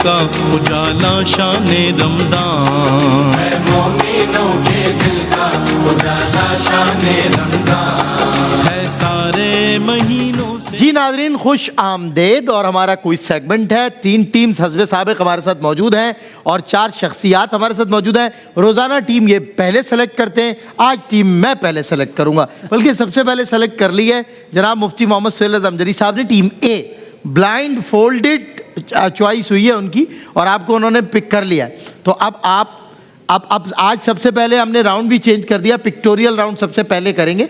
का उजाला शाने रमजान है, मोमिनों के दिल का उजाला शाने रमजान है सारे महीनों से। जी नाज़रीन, खुश आमदेद। और हमारा क्विज सेगमेंट है। 3 टीम्स हस्बे साबिक हमारे साथ मौजूद हैं और 4 शख्सियात हमारे साथ मौजूद हैं। रोज़ाना टीम ये पहले सेलेक्ट करते हैं, आज टीम मैं पहले सेलेक्ट करूंगा, बल्कि सबसे पहले सेलेक्ट कर ली है जनाब मुफ्ती मोहम्मद सुहेल अज़मजरी साहब ने। Team a blind folded choice हुई है उनकी और आपको उन्होंने पिक कर लिया है। तो अब आप अब आज सबसे पहले हमने राउंड भी चेंज कर दिया, पिक्टोरियल राउंड सबसे पहले करेंगे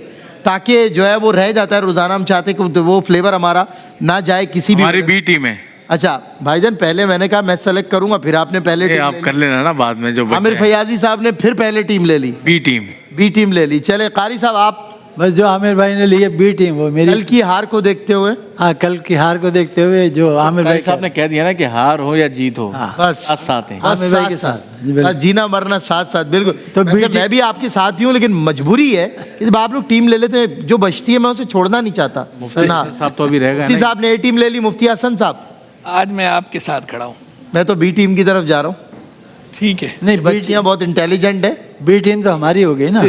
ताकि जो है वो रह जाता है रोज़ाना। हम चाहते हैं कि वो फ्लेवर हमारा ना जाए किसी भी। हमारी बी टीम है। अच्छा भाईजान, पहले मैंने कहा मैं सेलेक्ट करूंगा, फिर आपने पहले टीम आप कर लेना ना बाद में। जो आमिर फयाजी साहब ने फिर पहले टीम ले ली, बी टीम ले ली। चले कारी साहब, आप बस जो आमिर भाई ने ली है बी टीम, वो मेरी कल की हार को देखते हुए। हाँ, कल की हार को देखते हुए जो आमिर भाई साहब ने कह दिया ना कि हार हो या जीत हो, बस साथ हैं। आमिर भाई के साथ जीना मरना साथ साथ, बिल्कुल। तो वैसे मैं भी आपके साथ ही हूँ, लेकिन मजबूरी है कि आप लोग टीम ले लेते हैं, जो बचती है मैं उसे छोड़ना नहीं चाहता। मुफ्ती साहब तो अभी रह गए। मुफ्ती साहब ने ए टीम ले ली। मुफ्ती हसन साहब, आज मैं आपके साथ खड़ा हूँ। मैं तो बी टीम की तरफ जा रहा हूँ। ठीक है। नहीं, बच्चियाँ बहुत इंटेलिजेंट है। बी टीम तो हमारी हो गई ना।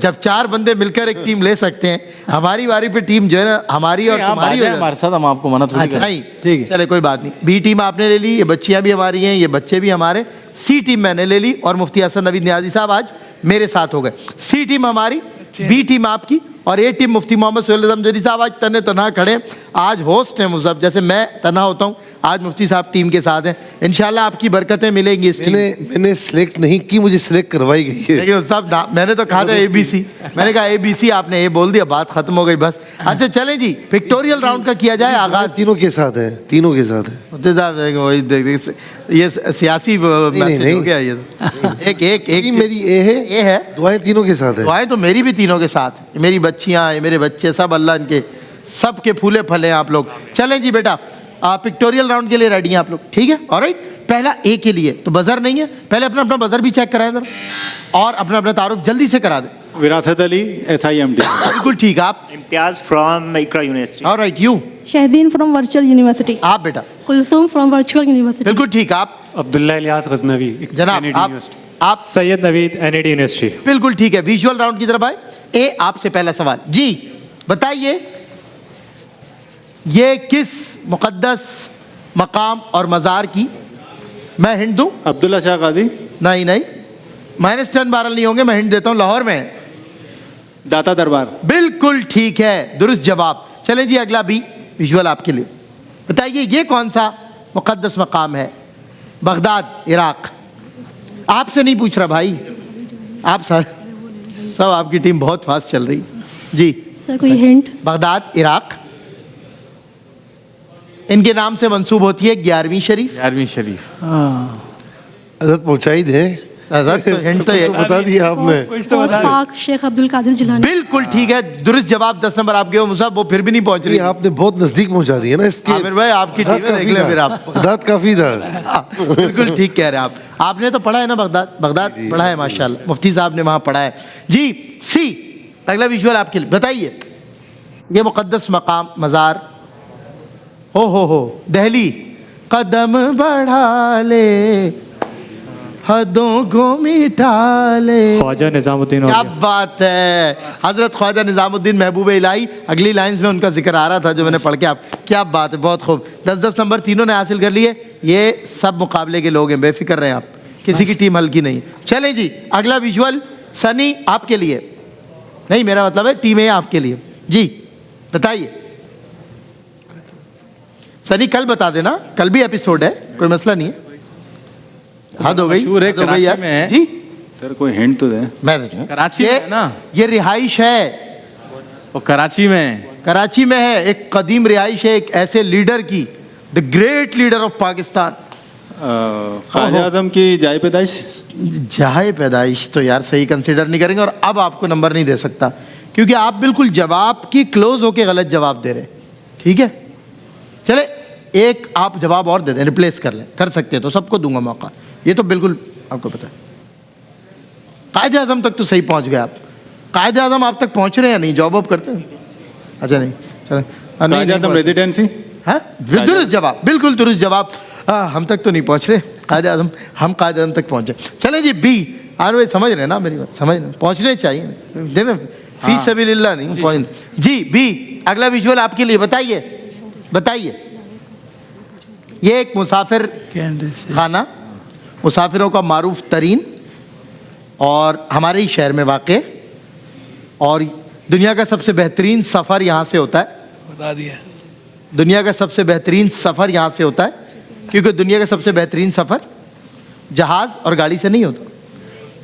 जब 4 बंदे मिलकर एक टीम ले सकते हैं, हमारी बारी पे टीम जो है ना हमारी और तुम्हारी हो हमारे साथ, हम आपको मना थोड़ी कर। नहीं, ठीक है, चले कोई बात नहीं। बी टीम आपने ले ली, ये बच्चियां भी हमारी हैं, ये बच्चे भी हमारे। सी टीम मैंने ले ली और मुफ्ती हसन नवीद नियाजी साहब आज मेरे साथ हो गए। सी टीम हमारी, बी टीम आपकी और ए टीम मुफ्ती मोहम्मद सुहेल अज़मजरी साहब आज तने तना खड़े। आज होस्ट हैं मुझे, जैसे मैं तना होता हूँ, आज मुफ्ती साहब टीम के साथ हैं। इंशाल्लाह आपकी बरकतें मिलेंगी इस टीम। मैंने सिलेक्ट नहीं की, मुझे सिलेक्ट करवाई गई है। लेकिन साहब मैंने तो कहा था ABC, मैंने कहा ABC, आपने ए बोल दिया, बात खत्म हो गई बस। अच्छा चलें जी, पिक्टोरियल राउंड का किया जाए आगाज। तीनों के साथ है, तीनों के साथ है। मुफ्ती साहब वही देख ये सियासी मैसेज हो गया। ये एक एक एक मेरी ए है, दुआएं तीनों के साथ है। दुआएं तो मेरी भी तीनों के साथ, मेरी बच्चियां, मेरे बच्चे, सब अल्लाह इनके सब के फूले फले हैं आप लोग। चलें जी बेटा, पिक्टोरियल राउंड के लिए रेडी हैं आप लोग, ठीक है? ऑलराइट, पहला ए के लिए तो बजर नहीं है, पहले अपना अपना बजर भी चेक कराएं जरा और अपना अपना तारुफ जल्दी से करा दें। विरासत अली, SIMT। बिल्कुल ठीक। आप? Imtiaz from Iqra university. Alright, you? Shahdeen from virtual university. आप बेटा? Kulsoom from virtual university. बिल्कुल ठीक। आप? अब्दुल्ला इलियास गजनवी, जनाब आप? Syed Naveed, NIT university. बिल्कुल ठीक है। विजुअल राउंड की तरफ आए। ए आपसे पहला सवाल जी, बताइए ये किस मुकद्दस मकाम और मज़ार की, मैं हिंट दूं? अब्दुल्ला शाह काजी। नहीं नहीं, -10 बारल नहीं होंगे, मैं हिंट देता हूं, लाहौर में है। दाता दरबार। बिल्कुल ठीक है, दुरुस्त जवाब। चलें जी अगला बी, विजुअल आपके लिए। बताइए ये कौन सा मुकद्दस मकाम है? Baghdad, Iraq. आपसे नहीं पूछ रहा भाई, आप सर, सब आपकी टीम बहुत फास्ट चल रही जी। सर कोई हिंट? Baghdad, Iraq. इनके नाम से मंसूब होती है 11वीं शरीफ। 11वीं शरीफ। हज़रत पहुंचाई दे। हज़रत तो हिंट तो ये बता दिया आपने। पाक शेख अब्दुल कादिर जिलानी। बिल्कुल ठीक है, दुरुस्त जवाब। 10 नंबर आपके हो मुसाब, वो फिर भी नहीं पहुंच रही। आपने बहुत नजदीक पहुंचा दिया ना इसके। आमिर भाई आपकी टीम है, देख ले फिर आप। बगदाद काफी था। बिल्कुल ठीक कह रहे हैं आप। आपने तो पढ़ा है ना बगदाद? बगदाद पढ़ा है माशाल्लाह, मुफ्ती साहब ने वहां पढ़ा है जी। सी अगला विजुअल आपके लिए। बताइए ये मुकद्दस मकाम मज़ार, हो दहली, कदम बढ़ा ले, हदों को मिटा ले। ख्वाजा निजामुद्दीन। क्या बात है, हजरत ख्वाजा निजामुद्दीन महबूब इलाही। अगली लाइंस में उनका जिक्र आ रहा था जो मैंने पढ़ के आप। क्या बात है, बहुत खूब। 10-10 नंबर तीनों ने हासिल कर लिए। ये सब मुकाबले के लोग हैं, बेफिक्र रहें आप, किसी की टीम हल्की नहीं। चलें जी अगला विजुअल सनी आपके लिए, नहीं मेरा मतलब है टीम ए आपके लिए जी। बताइए सनी, कल बता देना, कल भी एपिसोड है, कोई मसला नहीं है। हद हो गई, हद हो गई यार जी। सर कोई हिंट तो दे। मैं कराची में है ना? ये रिहाइश है, वो कराची में, कराची में है। एक कदीम रिहाइश है एक ऐसे लीडर की, the great leader of Pakistan. ख्वाजा आजम की जाए पैदाइश। जाए पैदाइश तो यार सही कंसिडर नहीं करेंगे, और अब आपको नंबर नहीं दे सकता क्योंकि आप बिल्कुल जवाब की क्लोज होके गलत जवाब दे रहे हैं, ठीक है? चले एक आप जवाब और दे दें, रिप्लेस कर लें, कर सकते हैं तो सबको दूंगा मौका। ये तो बिल्कुल आपको पता है। कायदे आज़म तक तो सही पहुंच गए आप। कायदे आज़म आप तक पहुंच रहे हैं या नहीं? जॉब वॉब करते हैं? अच्छा नहीं, चलो। रेजिडेंसी। हाँ दुरुस्त जवाब, बिल्कुल दुरुस्त जवाब। हम तक तो नहीं पहुंच रहे कायदे आज़म, हम कायदे आज़म तक पहुंचे। चलें जी बी, आर भाई समझ रहे हैं ना मेरी बात, समझ रहे हैं, पहुंचने चाहिए देना फी सबिलिल्लाह नहीं पहुंच। जी बी, अगला विजुअल आपके लिए, बताइए बताइए। ये एक मुसाफिर खाना, मुसाफिरों का मारूफ तरीन और हमारे ही शहर में वाक़, और दुनिया का सबसे बेहतरीन सफ़र यहाँ से होता है। बता दिया। दुनिया का सबसे बेहतरीन सफ़र यहाँ से होता है, क्योंकि दुनिया का सबसे बेहतरीन सफ़र जहाज़ और गाड़ी से नहीं होता,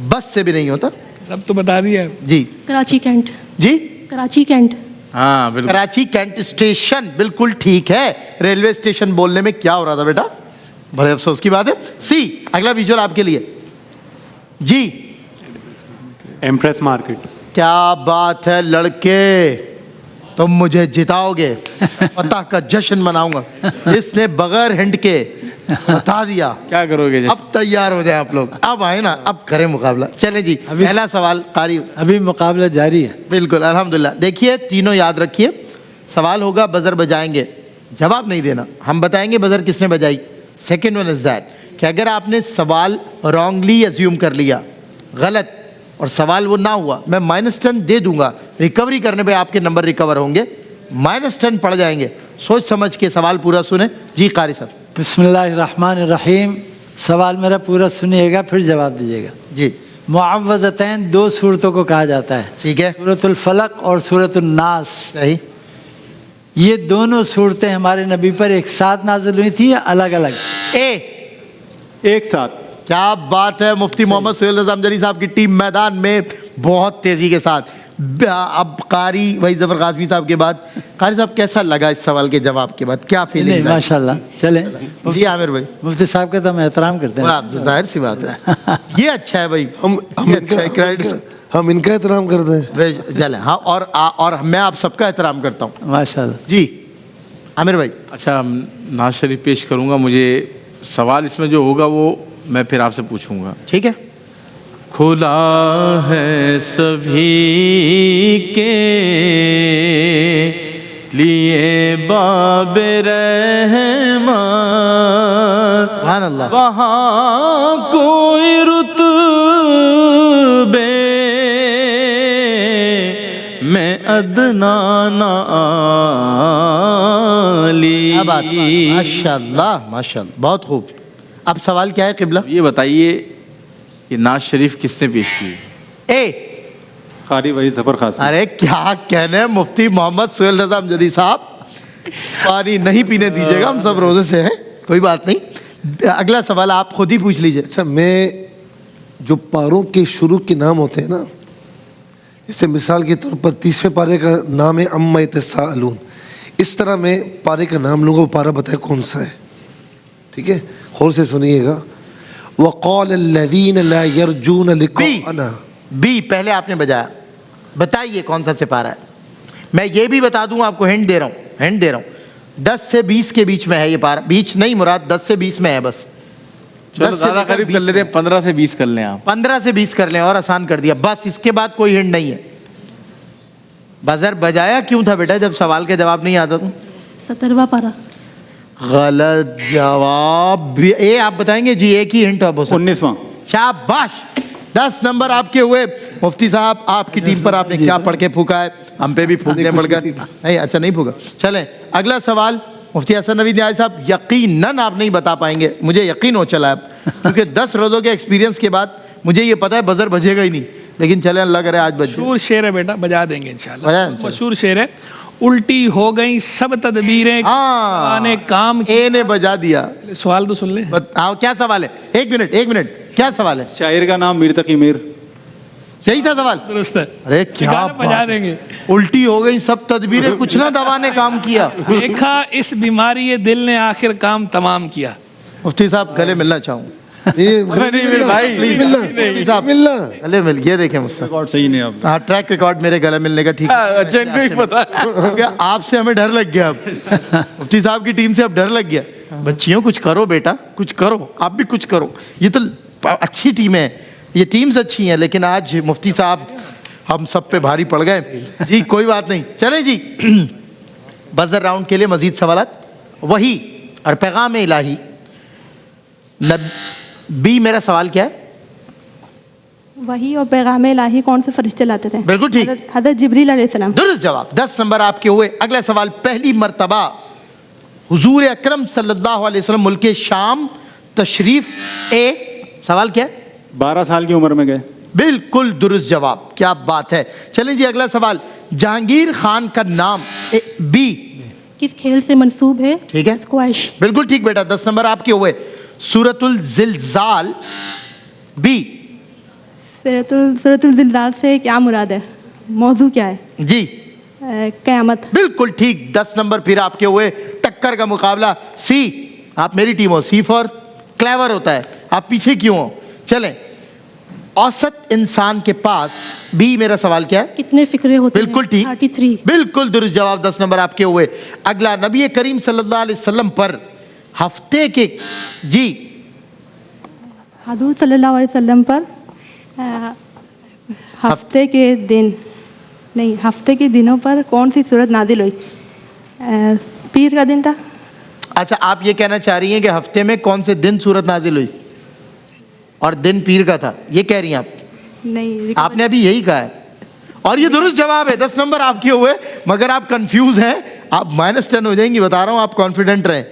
बस से भी नहीं होता। सब तो बता दिया। जी कराची कैंट। जी कराची कैंट। हाँ बिल्कुल। कराची कैंट स्टेशन, बिल्कुल ठीक है। रेलवे स्टेशन बोलने में क्या हो रहा था बेटा, बड़े अफसोस की बात है। सी, अगला विजुअल आपके लिए। जी एम्प्रेस मार्केट। क्या बात है लड़के, तुम मुझे जिताओगे, फतह का जश्न मनाऊंगा। इसने बगैर हिंट के बता दिया। क्या करोगे जैसे? अब तैयार हो जाए आप लोग, अब आए ना, अब करें मुकाबला। चले जी, पहला सवाल कारी। अभी मुकाबला जारी है। बिल्कुल अल्हम्दुलिल्लाह। देखिए तीनों याद रखिए, सवाल होगा, बजर बजाएंगे, जवाब नहीं देना, हम बताएंगे बजर किसने बजाई। सेकेंड वन इज दैट कि अगर आपने सवाल रॉन्गली एज्यूम कर लिया, गलत, और सवाल वो ना हुआ, मैं -10 दे दूंगा। रिकवरी करने पे आपके नंबर रिकवर होंगे, -10 पड़ जाएंगे। सोच समझ के सवाल पूरा सुने। जी कारी साहब। बिस्मिल्लाहिर्रहमानिर्रहीम। सवाल मेरा पूरा सुनिएगा फिर जवाब दीजिएगा। जी मुअव्वज़तैन 2 सूरतों को कहा जाता है, ठीक है, सूरतुल फलक और सूरतुल नास। सही। ये दोनों सूरतें हमारे नबी पर एक साथ नाजिल हुई थी या अलग अलग? एक साथ। क्या बात है, मुफ्ती मोहम्मद सुहेल रज़ा अमजदी साहब की टीम मैदान में बहुत तेजी के साथ। अब कारी भाई जफर काज़मी साहब के बाद, कारी साहब कैसा लगा इस सवाल के जवाब के बाद, क्या फीलिंग? नहीं माशाल्लाह। चलें जी आमिर भाई, मुफ्ती साहब का तो हम एहतराम करते हैं। आप जाहिर सी बात है, ये अच्छा है भाई, ये अच्छा है, क्रेडिट हम इनका एहतराम करते हैं। चले। हाँ, और मैं आप सबका एहतराम करता हूँ। माशाल्लाह। जी आमिर भाई। अच्छा, नाज शरीफ पेश करूँगा। मुझे सवाल इसमें जो होगा वो मैं फिर आपसे पूछूंगा, ठीक है। खुला है सभी के लिए बाब रहमान, सुभान अल्लाह। वहाँ कोई रुतबे में अदना ना आली। क्या बात, माशाल्लाह माशाल्लाह, बहुत खूब। अब सवाल क्या है किबला? ये बताइए कि नाज शरीफ किसने पेश की? ए कारी वही जफर खासी। अरे क्या कहने मुफ्ती मोहम्मद सुहेल रज़ा अमजदी साहब, पानी नहीं पीने दीजिएगा, हम सब रोजे से हैं, कोई बात नहीं। अगला सवाल आप खुद ही पूछ लीजिए। अच्छा, मैं जो पारों के शुरू के नाम होते हैं ना, जैसे मिसाल के तौर पर 30वें पारे का नाम है अम्मा यतसाअलून, इस तरह मैं पारे का नाम लूँगा, वो पारा बताए कौन सा है, ठीक है? गौर से सुनिएगा। वक़ाल अल्लज़ीन ला यरजून लिक़ाअना। बी पहले आपने बजाया, बताइए कौन सा सिपारा है। मैं ये भी बता दूं, आपको हिंट दे रहा हूँ, 10 से 20 के बीच में है ये पारा, बीच नहीं मुराद, 10 से 20 में है बस। चलो 10 से ज़्यादा लेकर करीब कर 20 लेते हैं, 15 से 20 कर लें आप। 15 से 20 कर लें, और आसान कर दिया बस, इसके बाद कोई हिंट नहीं है। बजर बजाया क्यों था बेटा जब सवाल का जवाब नहीं आता? 17वां पारा। गलत जवाब। ए आप बताएंगे जी, एक ही हिंट अब हो सकता। 19वां। शाबाश, 10 नंबर आपके हुए। मुफ्ती साहब आपकी टीम पर आपने क्या पढ़ के फूका है, हम पे भी फूकने पड़ गए। नहीं अच्छा नहीं फूका। चलें अगला सवाल। मुफ्ती हसन नवीद न्याज़ी साहब, यकीनन आप नहीं बता पाएंगे, मुझे यकीन हो चला है, क्योंकि 10 रोज़ों के एक्सपीरियंस के बाद मुझे ये पता है बजर बजेगा ही नहीं, लेकिन चले अल्लाह करे आज बज जाए। मशहूर शेर है बेटा, बजा देंगे इंशाल्लाह। बजाएं? मशहूर शेर है, उल्टी हो गई सब तदबीरें, आने काम ए ने बजा दिया। सवाल तो सुन ले। बताओ क्या सवाल है? एक मिनट, क्या सवाल है? शायर का नाम मीर तकी मीर। यही था सवाल? दुरुस्त है। अरे क्या गाना बजा बात। देंगे। उल्टी हो गई सब तदबीरें, कुछ ना दवा ने काम किया। देखा इस बीमारी ये दिल ने आखिर काम तमाम किया। मुफ्ती साहब गले मिलना चाहूँ, नहीं मिल भाई, मुफ्ती साहब गले मिल, ये देखें मुझसे। रिकॉर्ड सही नहीं आप। हाँ ट्रैक रिकॉर्ड मेरे गले मिलने का ठीक है। अच्छा इनको ही पता है। क्योंकि आपसे हमें डर लग गया, अब मुफ्ती साहब की टीम से अब डर लग गया। बच्चियों कुछ करो बेटा, कुछ करो, आप भी कुछ करो। ये तो अच्छी टीम है, ये टीम्स अच्छी हैं, लेकिन आज मुफ्ती साहब हम सब पे भारी पड़ गए। जी कोई बात नहीं, चले जी। बजर राउंड के लिए मजीद सवालात वही और पैगाम इलाही। बी मेरा सवाल क्या है? वही और पैगाम इलाही कौन से फरिश्ते लाते थे? बिल्कुल ठीक। हज़रत जिब्रील अलैहिस्सलाम। दुरुस्त जवाब। 10 नंबर आपके हुए। अगला सवाल, पहली मर्तबा हुजूर अकरम सल्लल्लाहु अलैहि वसल्लम मुल्के शाम तशरीफ, ए सवाल क्या है? 12 साल की उम्र में गए। बिल्कुल दुरुस्त जवाब, क्या बात है। चलिए जी अगला सवाल, जहांगीर खान का नाम, बी किस खेल से मंसूब है? ठीक है, स्क्वैश। बिल्कुल ठीक बेटा। 10 नंबर आपके हुए। सूरतुल जिलजाल, बी सूरतुल जिलजाल से क्या मुराद है? मौजू क्या है? जी क़यामत। बिल्कुल ठीक। 10 नंबर फिर आपके हुए। टक्कर का मुकाबला, सी। आप मेरी टीम हो। सी फॉर क्लेवर होता है, आप पीछे क्यों हो? चलें, औसत इंसान के पास, बी मेरा सवाल क्या है? कितने फिक्रे होते हैं? बिल्कुल ठीक, 33। बिल्कुल दुरुस्त जवाब। 10 नंबर आपके हुए। अगला, नबी करीम सल्लल्लाहु अलैहि वसल्लम पर हफ्ते के, जी हजूर सल्लल्लाहु अलैहि वसल्लम पर हफ्ते के दिन नहीं, हफ्ते के दिनों पर कौन सी सूरत नाजिल हुई? पीर का दिन था। अच्छा, आप ये कहना चाह रही हैं कि हफ्ते में कौन से दिन सूरत नाजिल हुई और दिन पीर का था, ये कह रही हैं आप? नहीं, आपने अभी यही कहा है और ये दुरुस्त जवाब है। 10 नंबर आपके हुए। मगर आप कंफ्यूज हैं, आप -10 हो जाएंगी, बता रहा हूं। आप कॉन्फिडेंट रहें,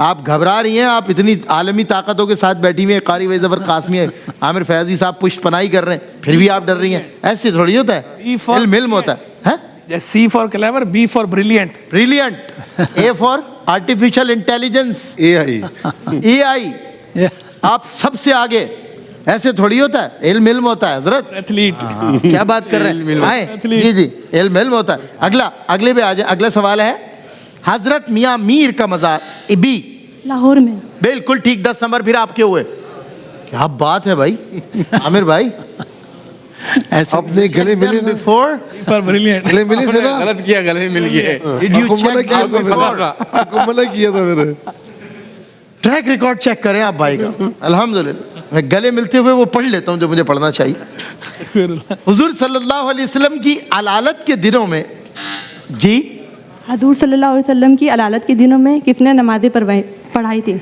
आप घबरा रही हैं। आप इतनी आलमी ताकतों के साथ बैठी हुई हैं, कारी वही जबर कासमी है, आमिर फैजी साहब पुष्ट पनाही कर रहे हैं, फिर भी आप डर रही हैं। ऐसे थोड़ी होता है, इल्म होता है। C for clever, B for brilliant. Brilliant, A for artificial intelligence, AI, आप सबसे आगे। ऐसे थोड़ी होता है, इल्म होता है हजरत। एथलीट। क्या बात कर रहे हैं? आए जी जी, इल्म होता है। अगले पे आ जाए। अगला सवाल है, हजरत मियाँ मीर का मज़ार, बी लाहौर में। बिल्कुल ठीक। 10 नंबर फिर आपके हुए। क्या बात है भाई, आमिर भाई। अपने गले मिले ना, बिफोर फॉर ब्रिलियंट। गले मिले थे ना, गलत किया, गले मिल गए। डिड यू आपको मना चेक किया था मैंने, आपको मना किया था मैंने। ट्रैक रिकॉर्ड चेक करें आप भाई का। अल्हम्दुलिल्लाह, मैं गले मिलते हुए वो पढ़ लेता हूँ जो मुझे पढ़ना चाहिए। हुजूर सल्लल्लाहु अलैहि वसल्लम की अलालत के दिनों में, जी हजूर सल्लल्लाहु अलैहि वसल्लम की अलालत के दिनों में किसने नमाज़ें पढ़ाई थी?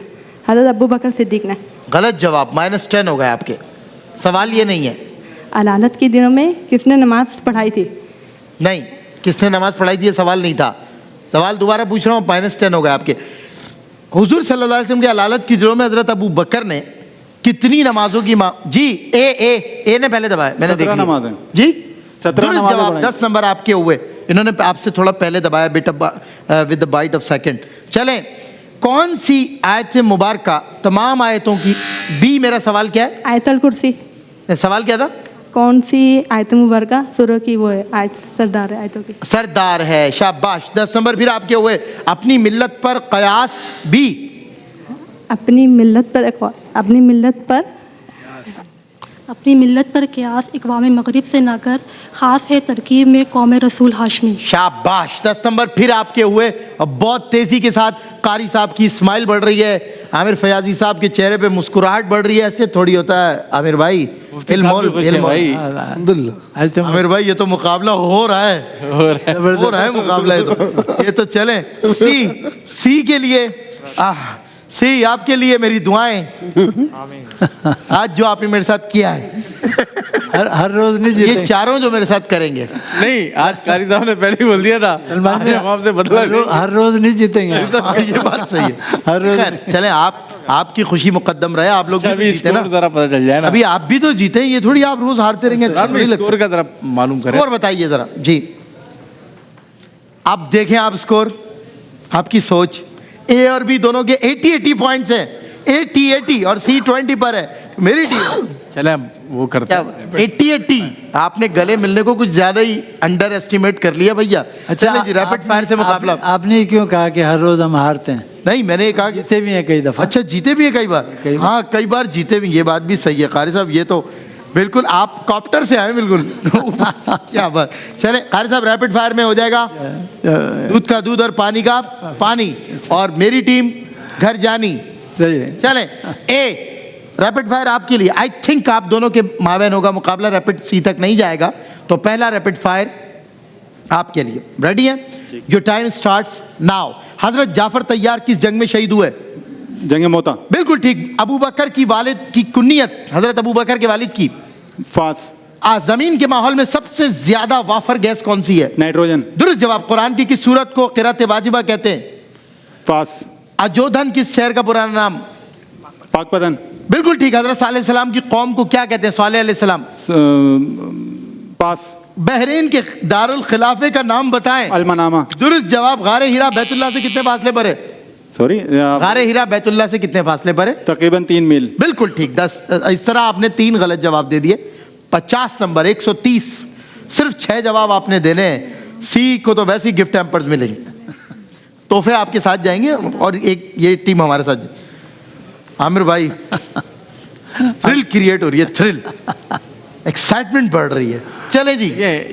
हज़रत अबू बकर सिद्दीक ने। गलत जवाब, -10 हो गए आपके। सवाल ये नहीं है। अलालत के दिनों में किसने नमाज पढ़ाई थी? नहीं, किसने नमाज पढ़ाई थी ये सवाल नहीं था। सवाल दोबारा पूछ रहा हूँ, -10 हो गए आपके। हुजूर सल्लल्लाहु अलैहि वसल्लम की अलालत की दिनों में हजरत अबू बकर ने कितनी नमाजों की जी ए ने पहले दबाया, मैंने देख 17 लिया। नमाजें। जी 17 नमाजें जवाब। पढ़ाई। 10 नंबर आपके हुए। इन्होंने आपसे थोड़ा पहले दबाया, with the bite of second. चलें, कौन सी आयत मुबारका तमाम आयतों की, बी मेरा सवाल क्या है? आयतुल कुर्सी। सवाल क्या था? कौन सी आयत मुबारका सूरह की वो है, आयत सरदार है आयतों की? सरदार है, शाबाश। 10 नंबर फिर आपके हुए। अपनी मिल्लत पर कयास, बी अपनी मिल्लत पर क़यास इक़वाम मग़रिब से ना कर, ख़ास है तरकीब में कौम रसूल हाशमी। शाबाश। 10 नंबर फिर आपके हुए। अब बहुत तेजी के साथ कारी साहब की स्माइल बढ़ रही है, आमिर फयाजी साहब के चेहरे पे मुस्कुराहट बढ़ रही है। ऐसे थोड़ी होता है आमिर भाई। भाई अल्हम्दुलिल्लाह। आमिर भाई, ये तो मुकाबला हो रहा है मुकाबला। ये तो चलें। सी के लिए, सी आपके लिए मेरी दुआएं। आज जो आपने मेरे साथ किया है, हर रोज नहीं ये जीतेंगे। चारों जो मेरे साथ करेंगे, नहीं, आज कारी साहब ने पहले ही बोल दिया था, सलमान आज हम आपसे बदला लेंगे। हर रोज नहीं जीतेंगे। हाँ, ये बात सही है। हर रोज खैर, चलें, आपकी खुशी मुकद्दम रहे। आप लोग भी तो अभी जीते ना, स्कोर जरा पता चल जाए ना। अभी आप भी तो जीते। ये थोड़ी आप रोज हारते रहेंगे, अच्छा नहीं लगता। स्कोर का जरा मालूम करें। स्कोर बताइए जरा जी। आप देखें, आप स्कोर, आपकी सोच। ए और बी दोनों के 80 पॉइंट्स हैं। 80 और सी 20 पर है मेरी टीम। चले वो करते क्या 80 आपने गले मिलने को कुछ ज्यादा ही अंडर एस्टिमेट कर लिया भैया। चलें जी, रैपिड फायर से मुकाबला। आपने क्यों कहा कि हर रोज हम हारते हैं? नहीं, मैंने ये कहा कि जीते भी हैं कई दफा। अच्छा, जीते भी है कई बार। कई बार। हाँ, कई बार जीते भी, ये बात भी सही है कारी साहब। ये तो बिल्कुल आप कॉप्टर से आए, बिल्कुल। क्या बात। चले कारी साहब, रैपिड फायर में हो जाएगा। दूध का दूध और पानी का पानी, और मेरी टीम घर जानी। सही है। चलें, ए रैपिड फायर आपके लिए। आई थिंक आप दोनों के माबैन होगा मुकाबला, रैपिड सी तक नहीं जाएगा। तो पहला रैपिड फायर आपके लिए। रेडी है? Your time starts now. हजरत जाफर तैयार किस जंग में शहीद हुए? जंग मोता। बिल्कुल ठीक। अबू बकर की वालिद की कुन्नियत, हजरत अबू बकर के वालिद की। फास। जमीन के माहौल में सबसे ज्यादा वाफर गैस कौन सी है? नाइट्रोजन। दुरुस्त जवाब। कुरान की किस सूरत को क़िरात वाजिबा कहते हैं? फास। अजोधन किस शहर का पुराना नाम? पाकपतन। बिल्कुल ठीक। हजरत सालेह अलैहिस्सलाम की कौम को क्या कहते हैं? सालेह अलैहिस्सलाम। पास। बहरीन के दारुल खिलाफे का नाम बताएं। अलमनामा। दुरुस्त जवाब। गारे हीरा बैतुल्लाह से कितने फासले पर है? सॉरी, गारे हीरा बैतुल्लाह से कितने फासले पर है? तकरीबन 3 मील। बिल्कुल ठीक। 10 इस तरह आपने 3 गलत जवाब दे दिए। 50 नंबर, 130। सिर्फ 6 जवाब आपने देने हैं। सी को तो वैसे ही गिफ्ट हैम्पर्स मिलेंगे, तोहफे आपके साथ जाएंगे, और एक ये टीम हमारे साथ। आमिर भाई थ्रिल क्रिएट हो रही है, थ्रिल, एक्साइटमेंट बढ़ रही है। चले जी,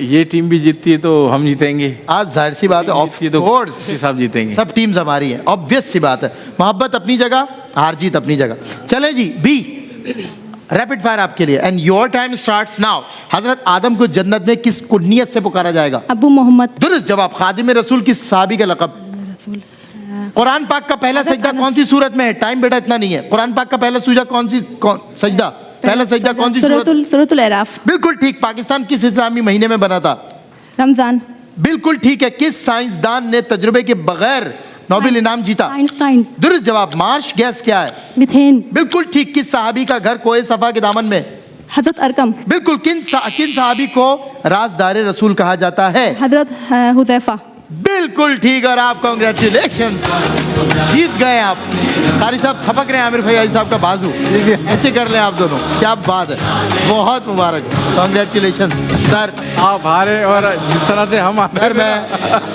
ये टीम भी जीतती है तो हम जीतेंगे। आज जाहिर सी बात है, ऑफ जीतती है तो कोर्स सब जीतेंगे। सब टीम्स हमारी हैं, ऑब्वियस सी बात है। मोहब्बत अपनी जगह, हार जीत अपनी जगह। चले जी, बी रैपिड फायर आपके लिए, and your time starts now. हजरत आदम को जन्नत में किस कुन्नियत से पुकारा जाएगा? अबू मोहम्मद। दुरुस्त जवाब। खादिम रसूल किस सहाबी का लक़ब? कुरान पाक का पहला सजदा कौन सी सूरत में है? टाइम बेटा इतना नहीं है। कुरान पाक का पहला सजदा पहला सजदा कौन सी सूरत? सूरतुल अराफ। बिल्कुल ठीक। पाकिस्तान किस इस्लामी महीने में बना था? रमजान। बिल्कुल ठीक है। किस साइंसदान ने तजुर्बे के बगैर नोबेल इनाम जीता? आइंस्टाइन। दुरुस्त जवाब। मार्श गैस क्या है? मिथेन। बिल्कुल ठीक। किस सहाबी का घर कोए सफा के दामन में? हजरत अरकम। बिल्कुल। किन सहाबी को राजदारे रसूल कहा जाता है? हजरत हुदैफा। बिल्कुल ठीक। और आप कांग्रेचुलेशन, जीत गए आप। कारी साहब थपक रहे हैं आमिर फैयाजी साहब का बाजू, ऐसे कर लें आप दोनों, क्या बात है, बहुत मुबारक, कांग्रेचुलेशन सर। आप हारे और जिस तरह से हम सर मैं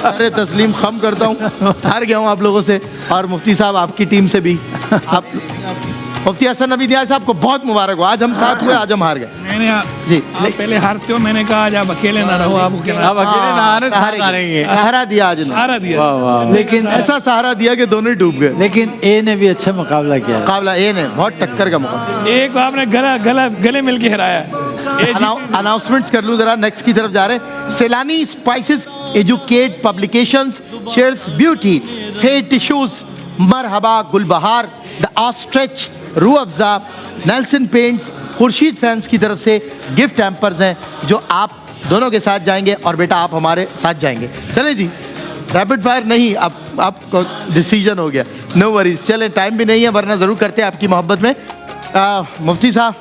अरे तस्लीम खम करता हूँ, हार गया हूँ आप लोगों से, और मुफ्ती साहब आपकी टीम से भी। आप मुफ्ती हसन नबी नियाज़ साहब को बहुत मुबारक हो। आज हम साथ हुए, आज हम हार गए मैंने जी। आप पहले हारते हो, मैंने कहा आज आप अकेले ना रहो, आप अकेले अब अकेले ना हारे तो हारेंगे। सहारा दिया आज ने, सहारा दिया। लेकिन ऐसा सहारा दिया कि दोनों ही डूब गए। लेकिन ए ने भी अच्छा मुकाबला किया। मुकाबला ए ने बहुत टक्कर का मुकाबला। एक आपने गले मिल के हराया। अनाउंसमेंट्स कर लूं जरा, नेक्स्ट की तरफ जा रहे हैं। Saylani spices educate publications shares beauty फेड tissues Marhaba Gulbahar the ostrich Rooh Afza Nelson paints Khurshid fans की तरफ से गिफ्ट हैम्पर्स हैं जो आप दोनों के साथ जाएंगे, और बेटा आप हमारे साथ जाएंगे। चले जी, रैपिड फायर नहीं, अब आपको डिसीजन हो गया, नो वरीज। चले, टाइम भी नहीं है वरना ज़रूर करते हैं आपकी मोहब्बत में। मुफ्ती साहब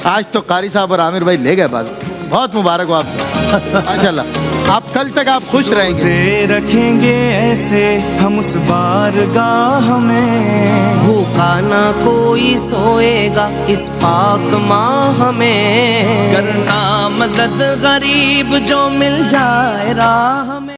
आज तो कारी साहब और आमिर भाई ले गए बात, बहुत मुबारक हो आपको माशाल्लाह। आप कल तक आप खुश रहेंगे। से रखेंगे ऐसे हम उस बारगाह में, भूखा ना कोई सोएगा इस पाक माह में, करना मदद गरीब जो मिल जाए राह में।